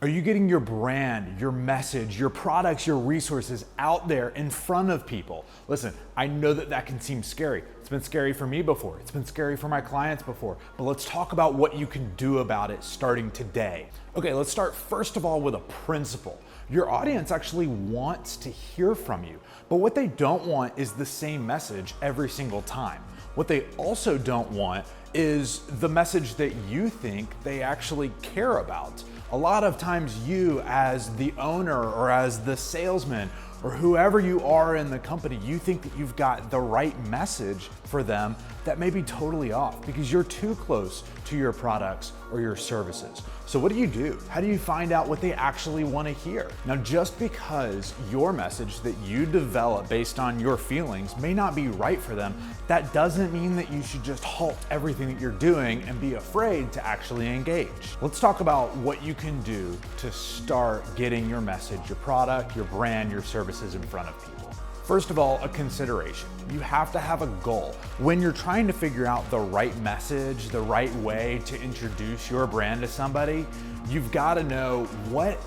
Are you getting your brand, your message, your products, your resources out there in front of people? Listen, I know that that can seem scary. It's been scary for me before. It's been scary for my clients before. But let's talk about what you can do about it starting today. Okay, let's start first of all with a principle. Your audience actually wants to hear from you, but what they don't want is the same message every single time. What they also don't want is the message that you think they actually care about. A lot of times you, as the owner or as the salesman or whoever you are in the company, you think that you've got the right message for them that may be totally off because you're too close to your products or your services. So what do? How do you find out what they actually want to hear? Now, just because your message that you develop based on your feelings may not be right for them, that doesn't mean that you should just halt everything that you're doing and be afraid to actually engage. Let's talk about what you can do to start getting your message, your product, your brand, your services in front of people. First of all, a consideration. You have to have a goal. When you're trying to figure out the right message, the right way to introduce your brand to somebody, you've got to know what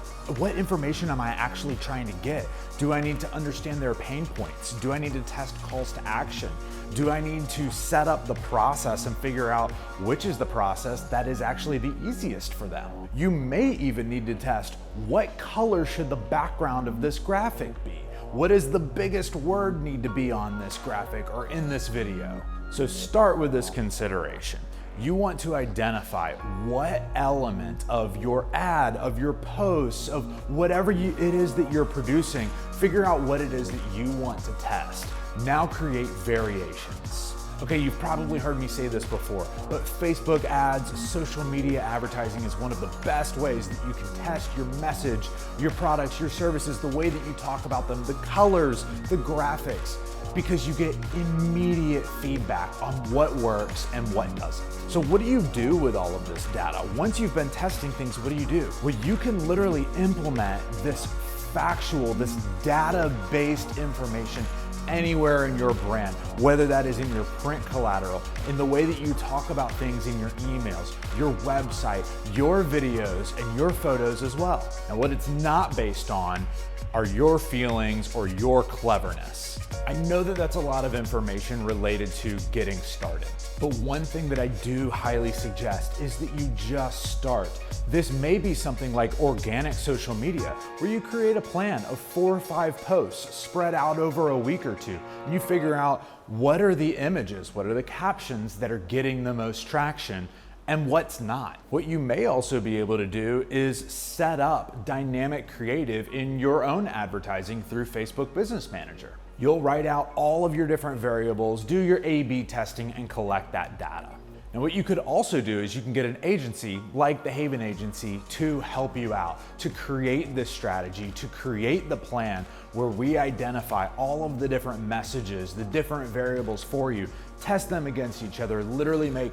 information am I actually trying to get? Do I need to understand their pain points? Do I need to test calls to action? Do I need to set up the process and figure out which is the process that is actually the easiest for them? You may even need to test what color should the background of this graphic be? What does the biggest word need to be on this graphic or in this video? So start with this consideration. You want to identify what element of your ad, of your posts, of whatever it is that you're producing, figure out what it is that you want to test. Now create variations. Okay, you've probably heard me say this before, but Facebook ads, social media advertising is one of the best ways that you can test your message, your products, your services, the way that you talk about them, the colors, the graphics, because you get immediate feedback on what works and what doesn't. So what do you do with all of this data? Once you've been testing things, what do you do? Well, you can literally implement this factual, this data-based information anywhere in your brand, whether that is in your print collateral, in the way that you talk about things in your emails, your website, your videos, and your photos as well. And what it's not based on are your feelings or your cleverness. I know that that's a lot of information related to getting started, but one thing that I do highly suggest is that you just start. This may be something like organic social media, where you create a plan of 4 or 5 posts spread out over a week or two, and you figure out what are the images, what are the captions that are getting the most traction, and what's not. What you may also be able to do is set up dynamic creative in your own advertising through Facebook Business Manager. You'll write out all of your different variables, do your A/B testing, and collect that data. And what you could also do is you can get an agency like the Haven Agency to help you out, to create this strategy, to create the plan where we identify all of the different messages, the different variables for you, test them against each other, literally make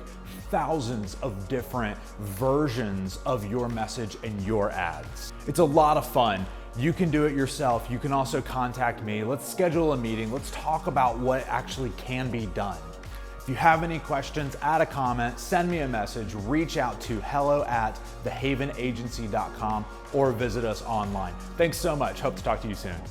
thousands of different versions of your message and your ads. It's a lot of fun. You can do it yourself. You can also contact me. Let's schedule a meeting. Let's talk about what actually can be done. If you have any questions, add a comment, send me a message, reach out to hello@thehavenagency.com or visit us online. Thanks so much. Hope to talk to you soon.